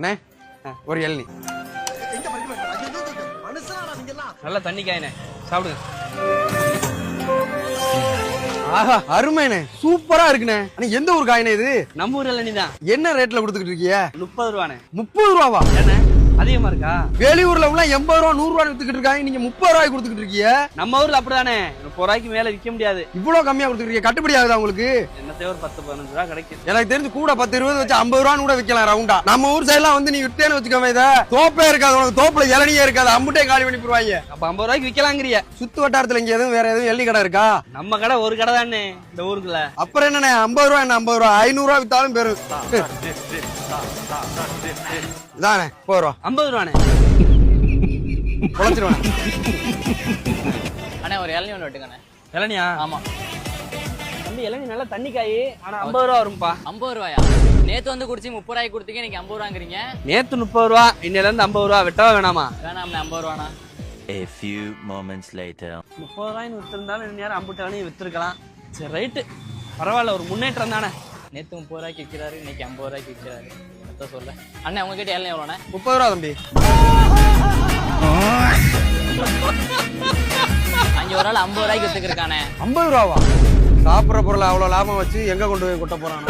அண்ணே ஒரு இளநீ. நல்லா தண்ணி காயினே சாப்பிடுங்க. ஆஹா அருமைண்ணே, சூப்பரா இருக்குண்ணே. அண்ணே எந்த ஊர் காயினே இது? நம்ம ஊர் இளநீ தான். என்ன ரேட்ல கொடுத்துக்கிட்டு இருக்கீங்க? 30 ரூபாண்ணே. 30 ரூபாவா? என்ன அதிகமா இருக்கா? வெளியூர்ல உள்ள 80 ரூபா 100 ரூபா வித்துக்கிட்டு இருக்காங்க, நீங்க 30 ரூபாய்க்கு கொடுத்துக்கிட்டு இருக்கீங்க. நம்ம ஊர்ல அப்படிதானே, 30 ரூபாய்க்கு மேல விற்க முடியாது. இவ்வளவு கம்மியா கொடுத்துக்கிட்டு கட்டுப்படி ஆகுதா உங்களுக்கு? என்னத்தையும் ஒரு 10-15 ரூபா கிடைக்கும். எனக்கு தெரிஞ்சு கூட 10-20 வச்சு 50 ரூபான்னு கூட விற்கலாம் ரவுண்டா. நம்ம ஊர் சைட்லாம் வந்து நீ விட்டேன்னு வச்சுக்கோமே, இதை தோப்பே இருக்காது உனக்கு, தோப்புல இளநியே இருக்காது, அம்புட்டே காலி பண்ணி போடுவாங்க. அப்ப 50 ரூபாய்க்கு விற்கலாங்கிறிய? சுத்து வட்டாரத்துல இங்க எதுவும் வேற எதுவும் எள்ளி கடை இருக்கா? நம்ம கடை ஒரு கடை தானே இந்த ஊருக்குள்ள. அப்புறம் என்னண்ணே 50 ரூபா என்ன 50 ரூபா 500 ரூபா வித்தாலும் பெரும். இதானே 50 ரூபா 50 ரூபாண்ணே. குழச்சிருவானே. அண்ணே ஒரு இளநீ ஒன்று வெட்டுங்கண்ணே. இளநியா? ஆமா தம்பி இளநீ நல்லா தண்ணி காய், ஆனா 50 ரூபா வரும்பா. 50 ரூபாயா? நேத்து வந்து குடிச்சு 30 ரூபாய்க்கு கொடுத்தீங்க, இன்னைக்கு 50 ரூபாங்கிறீங்க. நேத்து 30 ரூபா, இன்னையில இருந்து 50 ரூபா. வெட்டவா வேணாமா? வேணாம் 50 ரூபாண்ணா. A few moments later. 30 ரூபாய்னு வித்திருந்தாலும் இந்நேரம் 50 இளநீ வித்திருக்கலாம். சரி ரைட்டு, பரவாயில்ல, ஒரு முன்னேற்றம் தானே. நேத்து 30 ரூபாய்க்கு விற்கிறாரு, இன்னைக்கு 50 ரூபாய்க்கு விற்கிறாரு. சொல்ல அண்ணே உங்ககிட்ட இளநீ எவ்வளோண்ணே? 30 ரூபா தம்பி. அங்கே ஒரு ஆள் 50 ரூபாய்க்கு வித்துக்கிருக்கானே. 50 ரூபாவா? சாப்பிட்ற பொருளை அவ்வளவு லாபம் வச்சு எங்க கொண்டு போய் கொட்ட போறான்?